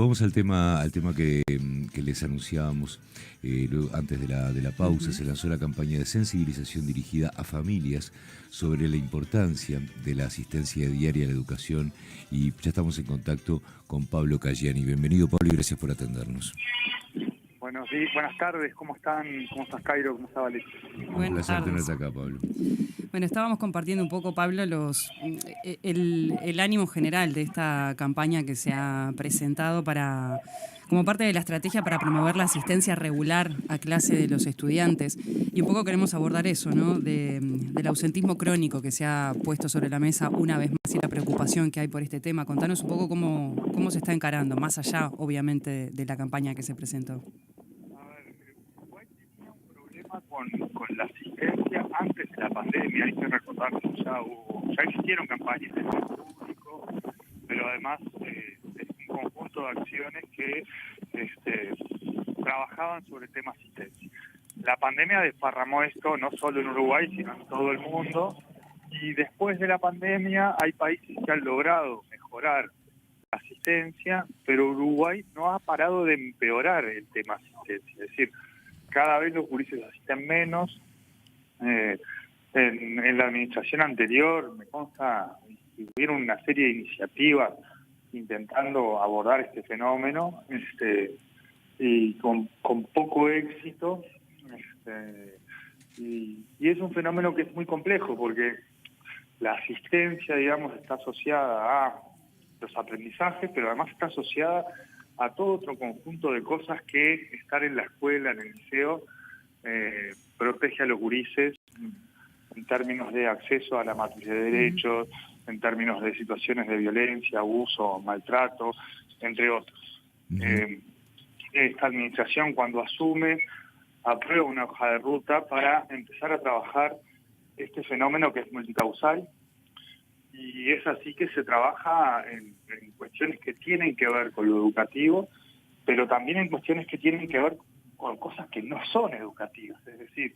Vamos al tema que les anunciábamos antes de la pausa. Se lanzó la campaña de sensibilización dirigida a familias sobre la importancia de la asistencia diaria a la educación y ya estamos en contacto con Pablo Caggiani. Bienvenido, Pablo, y gracias por atendernos. Buenas tardes, ¿cómo están? ¿Cómo estás, Cairo? ¿Cómo está Valeria? Un placer tenerte acá, Pablo. Bueno, estábamos compartiendo un poco, Pablo, el ánimo general de esta campaña que se ha presentado como parte de la estrategia para promover la asistencia regular a clase de los estudiantes. Y un poco queremos abordar eso, ¿no? Del ausentismo crónico que se ha puesto sobre la mesa una vez más y la preocupación que hay por este tema. Contanos un poco cómo se está encarando, más allá, obviamente, de la campaña que se presentó. Uruguay tenía un problema con la asistencia antes de la pandemia. Hay que recordar que ya existieron campañas de salud público, pero además es un conjunto de acciones que trabajaban sobre el tema asistencia. La pandemia desparramó esto no solo en Uruguay, sino en todo el mundo, y después de la pandemia hay países que han logrado mejorar la asistencia, pero Uruguay no ha parado de empeorar el tema asistencia. Es decir, cada vez los gurises asisten menos. En la administración anterior, me consta, hubieron una serie de iniciativas intentando abordar este fenómeno, y con poco éxito. Y es un fenómeno que es muy complejo, porque la asistencia, digamos, está asociada a los aprendizajes, pero además está asociada a todo otro conjunto de cosas que estar en la escuela, en el liceo, protege a los gurises en términos de acceso a la matriz de derechos, en términos de situaciones de violencia, abuso, maltrato, entre otros. Esta administración, cuando asume, aprueba una hoja de ruta para empezar a trabajar este fenómeno que es multicausal, y es así que se trabaja en cuestiones que tienen que ver con lo educativo, pero también en cuestiones que tienen que ver con cosas que no son educativas. Es decir,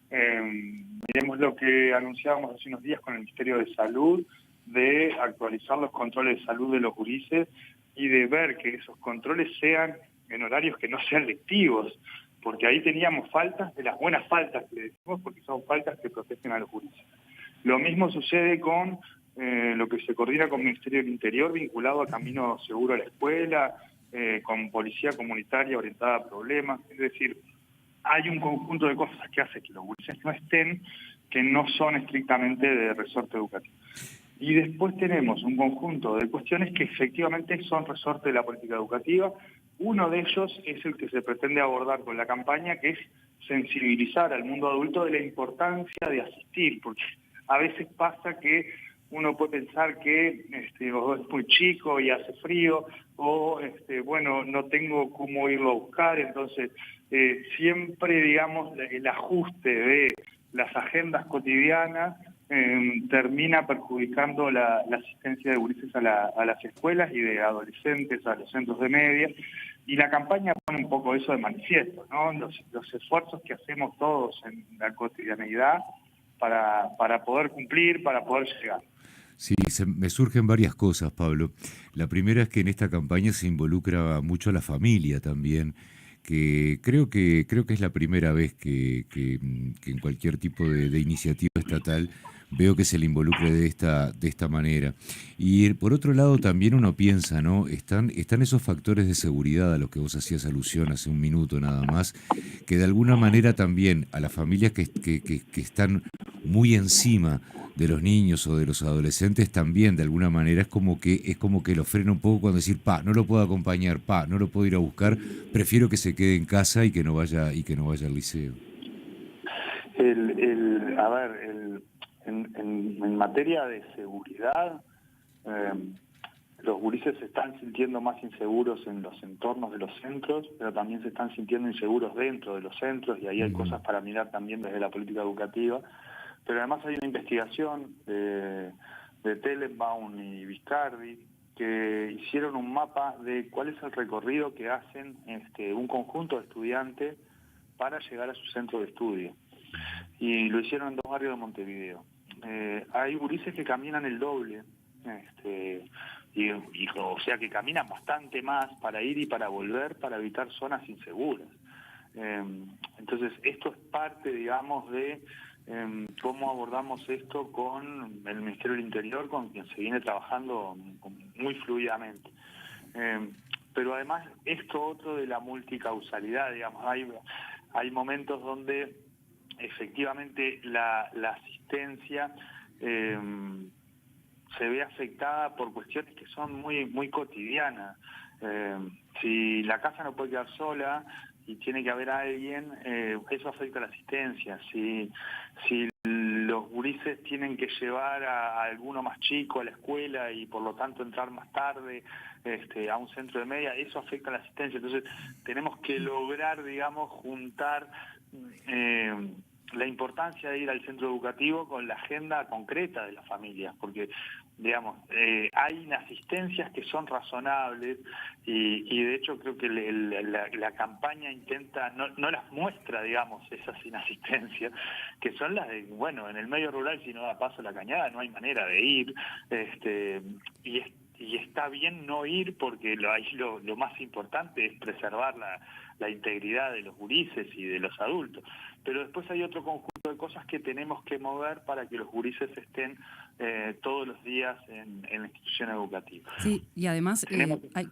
miremos lo que anunciábamos hace unos días con el Ministerio de Salud, de actualizar los controles de salud de los gurises y de ver que esos controles sean en horarios que no sean lectivos, porque ahí teníamos faltas de las buenas faltas que le decimos, porque son faltas que protegen a los gurises. Lo mismo sucede con lo que se coordina con el Ministerio del Interior vinculado a Camino Seguro a la Escuela, con policía comunitaria orientada a problemas. Es decir, hay un conjunto de cosas que hace que los gurises no estén, que no son estrictamente de resorte educativo. Y después tenemos un conjunto de cuestiones que efectivamente son resorte de la política educativa. Uno de ellos es el que se pretende abordar con la campaña, que es sensibilizar al mundo adulto de la importancia de asistir, porque a veces pasa que uno puede pensar que o es muy chico y hace frío, o no tengo cómo irlo a buscar. Entonces siempre, digamos, el ajuste de las agendas cotidianas termina perjudicando la asistencia de gurises a las escuelas y de adolescentes a los centros de media, y la campaña pone un poco eso de manifiesto, ¿no? Los esfuerzos que hacemos todos en la cotidianeidad para poder cumplir, para poder llegar. Sí, me surgen varias cosas, Pablo. La primera es que en esta campaña se involucra mucho a la familia también, que creo que es la primera vez que en cualquier tipo de iniciativa estatal veo que se le involucre de esta manera. Y por otro lado también uno piensa, ¿no? Están esos factores de seguridad a los que vos hacías alusión hace un minuto nada más, que de alguna manera también a las familias que están muy encima de los niños o de los adolescentes también de alguna manera es como que lo frena un poco cuando decir, no lo puedo acompañar, no lo puedo ir a buscar, prefiero que se quede en casa y que no vaya al liceo. En materia de seguridad, los gurises se están sintiendo más inseguros en los entornos de los centros, pero también se están sintiendo inseguros dentro de los centros, y ahí hay cosas para mirar también desde la política educativa. Pero además hay una investigación de Tellenbaum y Viscardi que hicieron un mapa de cuál es el recorrido que hacen un conjunto de estudiantes para llegar a su centro de estudio. Y lo hicieron en 2 barrios de Montevideo. Hay gurises que caminan el doble o sea que caminan bastante más para ir y para volver, para evitar zonas inseguras. Entonces, esto es parte, digamos, de cómo abordamos esto con el Ministerio del Interior, con quien se viene trabajando muy fluidamente. Pero además, esto otro de la multicausalidad, digamos, hay momentos donde efectivamente la asistencia se ve afectada por cuestiones que son muy cotidianas. Si la casa no puede quedar sola y tiene que haber alguien, eso afecta a la asistencia. Si los gurises tienen que llevar a alguno más chico a la escuela y por lo tanto entrar más tarde a un centro de media, eso afecta a la asistencia. Entonces tenemos que lograr, digamos, juntar la importancia de ir al centro educativo con la agenda concreta de las familias, porque digamos, hay inasistencias que son razonables y de hecho creo que la campaña intenta, no las muestra, digamos, esas inasistencias, que son las de, bueno, en el medio rural si no da paso a la cañada no hay manera de ir, y está bien no ir porque ahí lo más importante es preservar la integridad de los gurises y de los adultos. Pero después hay otro conjunto de cosas que tenemos que mover para que los gurises estén todos los días en la institución educativa. Sí, y además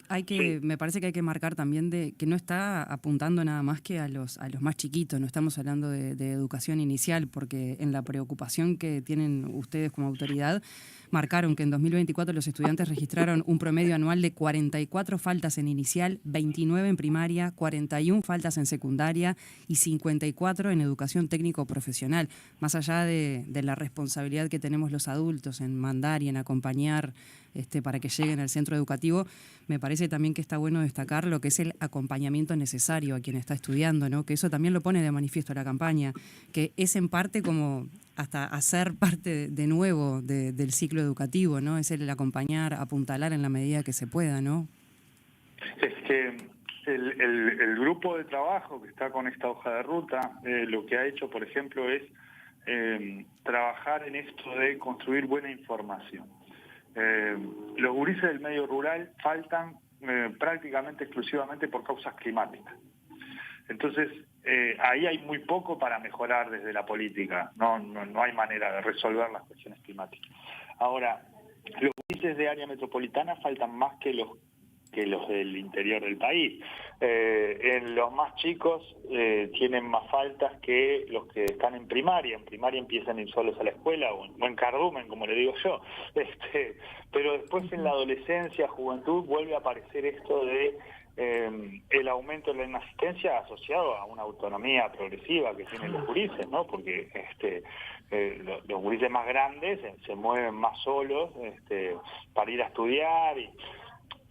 hay que, sí, me parece que hay que marcar también de que no está apuntando nada más que a los más chiquitos, no estamos hablando de educación inicial, porque en la preocupación que tienen ustedes como autoridad, marcaron que en 2024 los estudiantes registraron un promedio anual de 44 faltas en inicial, 29 en primaria, 41 faltas en secundaria y 54 en educación técnico-profesional. Más allá de la responsabilidad que tenemos los adultos en mandar y en acompañar para que lleguen al centro educativo, me parece también que está bueno destacar lo que es el acompañamiento necesario a quien está estudiando, ¿no? Que eso también lo pone de manifiesto la campaña, que es en parte como hasta hacer parte de nuevo del ciclo educativo, ¿no? Es el acompañar, apuntalar en la medida que se pueda, ¿no? Es que el grupo de trabajo que está con esta hoja de ruta, lo que ha hecho, por ejemplo, es trabajar en esto de construir buena información. Los gurises del medio rural faltan prácticamente exclusivamente por causas climáticas. Entonces, ahí hay muy poco para mejorar desde la política. No hay manera de resolver las cuestiones climáticas. Ahora, los gurises de área metropolitana faltan más que los del interior del país. En los más chicos tienen más faltas que los que están en primaria. En primaria empiezan a ir solos a la escuela o en cardumen, como le digo yo. Pero después en la adolescencia, juventud, vuelve a aparecer esto de el aumento de la inasistencia asociado a una autonomía progresiva que tienen los gurises, ¿no? Porque los gurises más grandes se mueven más solos para ir a estudiar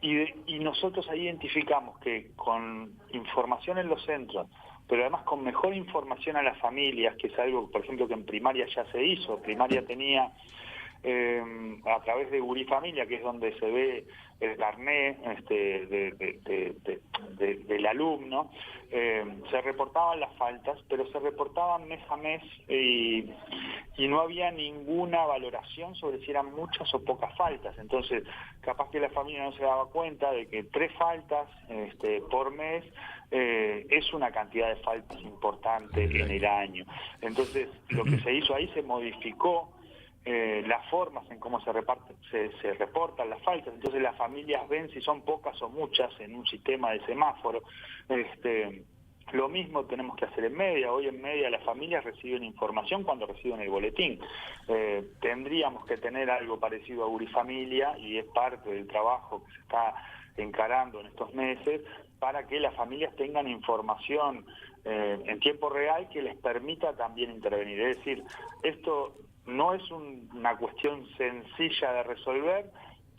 y nosotros ahí identificamos que con información en los centros, pero además con mejor información a las familias, que es algo, por ejemplo, que en primaria ya se hizo. Primaria tenía, a través de Gurí Familia, que es donde se ve el carnet del alumno, se reportaban las faltas, pero se reportaban mes a mes y no había ninguna valoración sobre si eran muchas o pocas faltas. Entonces, capaz que la familia no se daba cuenta de que 3 faltas por mes es una cantidad de faltas importante en el año. Entonces, lo que se hizo ahí, se modificó las formas en cómo se reportan las faltas. Entonces las familias ven si son pocas o muchas en un sistema de semáforo. Lo mismo tenemos que hacer en media. Hoy en media las familias reciben información cuando reciben el boletín. Tendríamos que tener algo parecido a Urifamilia, y es parte del trabajo que se está encarando en estos meses, para que las familias tengan información en tiempo real que les permita también intervenir. Es decir, esto no es una cuestión sencilla de resolver,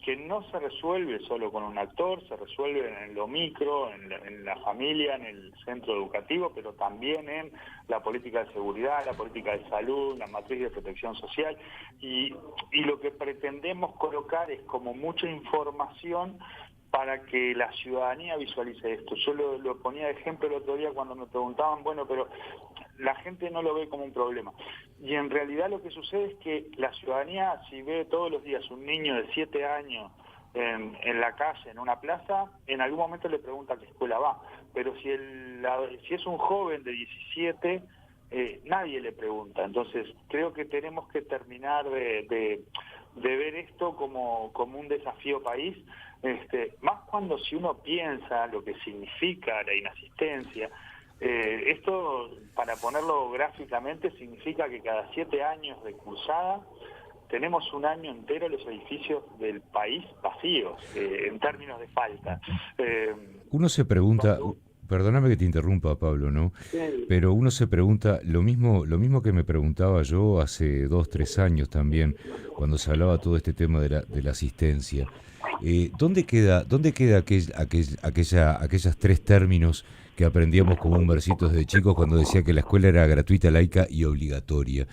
que no se resuelve solo con un actor, se resuelve en lo micro, en la familia, en el centro educativo, pero también en la política de seguridad, la política de salud, la matriz de protección social, y lo que pretendemos colocar es como mucha información para que la ciudadanía visualice esto. Yo lo ponía de ejemplo el otro día cuando me preguntaban, bueno, pero la gente no lo ve como un problema. Y en realidad lo que sucede es que la ciudadanía, si ve todos los días un niño de 7 años en la calle, en una plaza, en algún momento le pregunta a qué escuela va. Pero si es un joven de 17, nadie le pregunta. Entonces creo que tenemos que terminar de ver esto como un desafío país, más cuando si uno piensa lo que significa la inasistencia. Esto, para ponerlo gráficamente, significa que cada 7 años de cursada tenemos un año entero los edificios del país vacíos, en términos de falta. Uno se pregunta, perdóname que te interrumpa, Pablo, ¿no? Sí. Pero uno se pregunta lo mismo que me preguntaba yo hace 2, 3 años también, cuando se hablaba todo este tema de la asistencia. ¿Dónde queda aquellas 3 términos que aprendíamos como un versito desde chicos cuando decía que la escuela era gratuita, laica y obligatoria?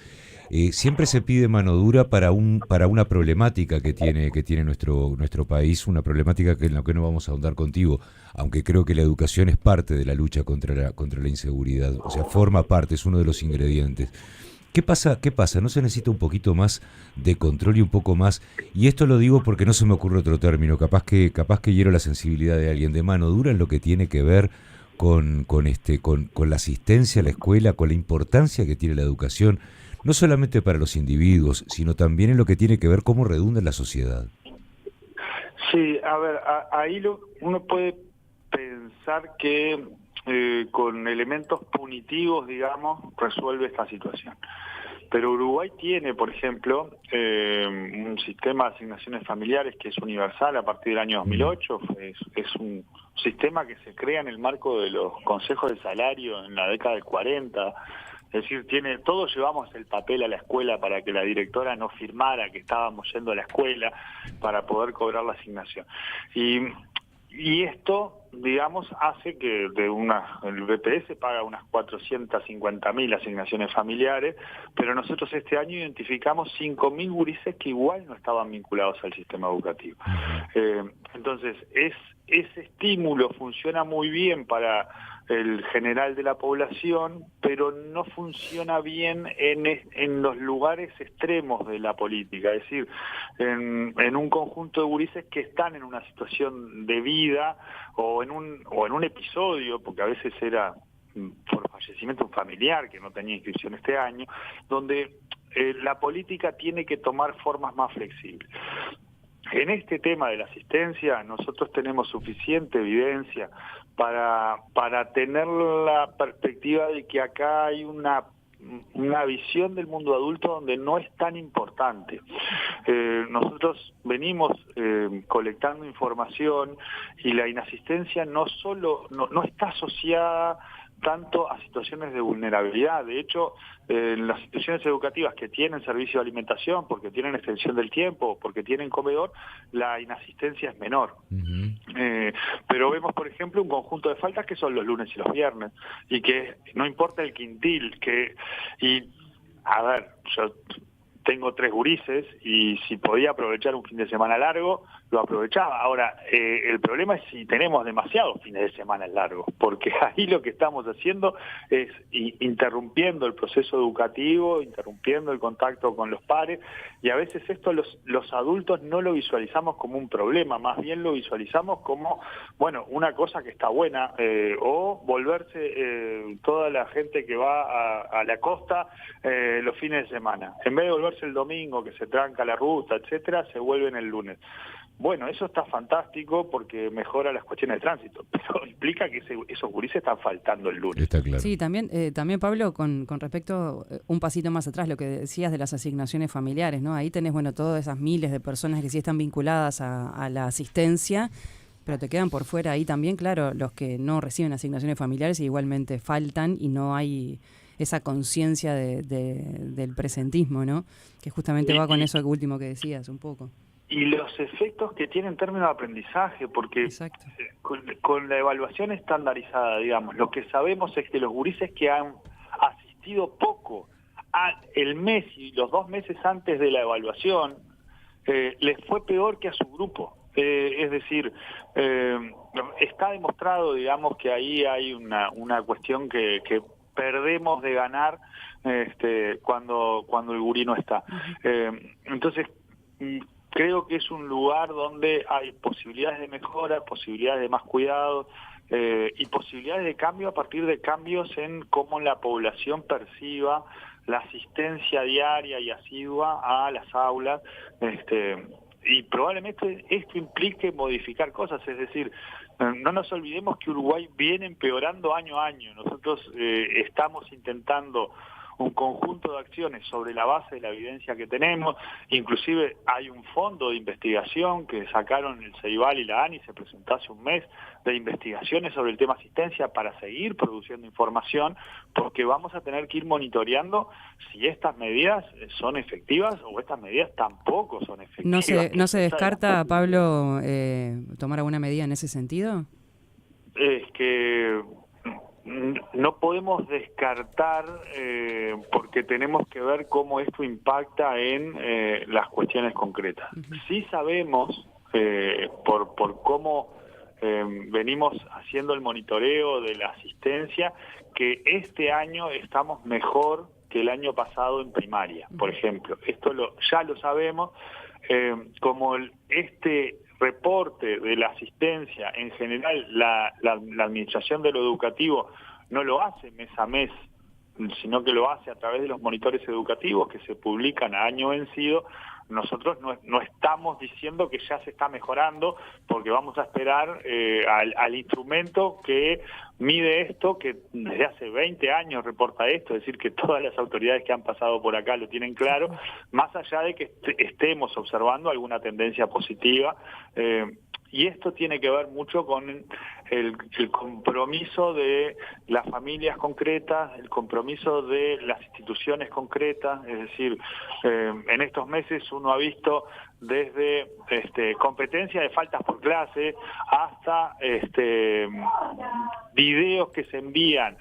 Siempre se pide mano dura para una problemática que tiene nuestro país, una problemática en la que no vamos a ahondar contigo, aunque creo que la educación es parte de la lucha contra la inseguridad, o sea, forma parte, es uno de los ingredientes. ¿Qué pasa? ¿No se necesita un poquito más de control y un poco más? Y esto lo digo porque no se me ocurre otro término, capaz que hiero la sensibilidad de alguien, de mano dura en lo que tiene que ver con la asistencia a la escuela, con la importancia que tiene la educación, no solamente para los individuos, sino también en lo que tiene que ver cómo redunda en la sociedad. Sí, a ver, ahí uno puede pensar que con elementos punitivos, digamos, resuelve esta situación. Pero Uruguay tiene, por ejemplo, un sistema de asignaciones familiares que es universal a partir del año 2008. Es un sistema que se crea en el marco de los consejos de salario en la década del 40. Es decir, todos llevamos el papel a la escuela para que la directora no firmara que estábamos yendo a la escuela para poder cobrar la asignación. Y esto, digamos, hace que el BPS paga unas 450.000 asignaciones familiares, pero nosotros este año identificamos 5.000 gurises que igual no estaban vinculados al sistema educativo. Entonces, ese estímulo funciona muy bien para el general de la población, pero no funciona bien en los lugares extremos de la política, es decir, en un conjunto de gurises que están en una situación de vida o en un episodio, porque a veces era por fallecimiento de un familiar que no tenía inscripción este año, donde la política tiene que tomar formas más flexibles. En este tema de la asistencia, nosotros tenemos suficiente evidencia para tener la perspectiva de que acá hay una visión del mundo adulto donde no es tan importante. Nosotros venimos colectando información y la inasistencia no está asociada tanto a situaciones de vulnerabilidad. De hecho, en las instituciones educativas que tienen servicio de alimentación, porque tienen extensión del tiempo, porque tienen comedor, la inasistencia es menor. Pero vemos, por ejemplo, un conjunto de faltas que son los lunes y los viernes, y que no importa el quintil, a ver, yo tengo 3 gurises y si podía aprovechar un fin de semana largo, lo aprovechaba. Ahora, el problema es si tenemos demasiados fines de semana largos, porque ahí lo que estamos haciendo es interrumpiendo el proceso educativo, interrumpiendo el contacto con los pares, y a veces esto los adultos no lo visualizamos como un problema, más bien lo visualizamos como, bueno, una cosa que está buena, o volverse toda la gente que va a la costa los fines de semana. En vez de volverse el domingo, que se tranca la ruta, etcétera, se vuelven el lunes. Bueno, eso está fantástico porque mejora las cuestiones de tránsito, pero implica que esos gurises están faltando el lunes. Está claro. Sí, también Pablo, con respecto un pasito más atrás, lo que decías de las asignaciones familiares, ¿no? Ahí tenés, bueno, todas esas miles de personas que sí están vinculadas a la asistencia, pero te quedan por fuera ahí también, claro, los que no reciben asignaciones familiares y igualmente faltan y no hay esa conciencia del presentismo, ¿no? Que justamente va con eso último que decías un poco. Y los efectos que tiene en términos de aprendizaje, porque con la evaluación estandarizada, digamos, lo que sabemos es que los gurises que han asistido poco el mes y los 2 meses antes de la evaluación, les fue peor que a su grupo. Es decir, está demostrado, digamos, que ahí hay una cuestión que perdemos de ganar cuando el gurí no está. Entonces, creo que es un lugar donde hay posibilidades de mejora, posibilidades de más cuidado, y posibilidades de cambio a partir de cambios en cómo la población perciba la asistencia diaria y asidua a las aulas, y probablemente esto implique modificar cosas, es decir, no nos olvidemos que Uruguay viene empeorando año a año. Nosotros estamos intentando un conjunto de acciones sobre la base de la evidencia que tenemos. Inclusive hay un fondo de investigación que sacaron el CEIBAL y la ANI, se presentó hace un mes, de investigaciones sobre el tema asistencia para seguir produciendo información, porque vamos a tener que ir monitoreando si estas medidas son efectivas o estas medidas tampoco son efectivas. ¿No se descarta, Pablo, tomar alguna medida en ese sentido? Es que no podemos descartar, porque tenemos que ver cómo esto impacta en las cuestiones concretas. Sí sabemos, por cómo venimos haciendo el monitoreo de la asistencia, que este año estamos mejor que el año pasado en primaria, por ejemplo. Esto ya lo sabemos, como este reporte de la asistencia, en general la administración de lo educativo no lo hace mes a mes, sino que lo hace a través de los monitores educativos que se publican a año vencido. Nosotros no estamos diciendo que ya se está mejorando, porque vamos a esperar al instrumento que mide esto, que desde hace 20 años reporta esto, es decir, que todas las autoridades que han pasado por acá lo tienen claro, más allá de que estemos observando alguna tendencia positiva. Y esto tiene que ver mucho con el compromiso de las familias concretas, el compromiso de las instituciones concretas, es decir, en estos meses uno ha visto desde competencia de faltas por clase hasta videos que se envían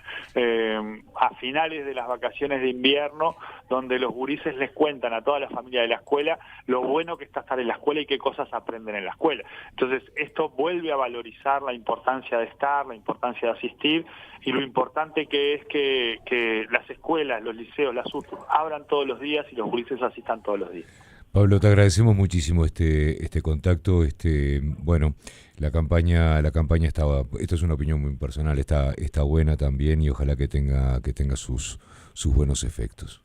a finales de las vacaciones de invierno, donde los gurises les cuentan a toda la familia de la escuela lo bueno que está estar en la escuela y qué cosas aprenden en la escuela. Entonces esto vuelve a valorizar la importancia de estar, la importancia de asistir, y lo importante que es que las escuelas, los liceos, las UTU abran todos los días y los gurises asistan todos los días. Pablo, te agradecemos muchísimo este contacto. Bueno, la campaña estaba, esto es una opinión muy personal, está buena también, y ojalá que tenga sus buenos efectos.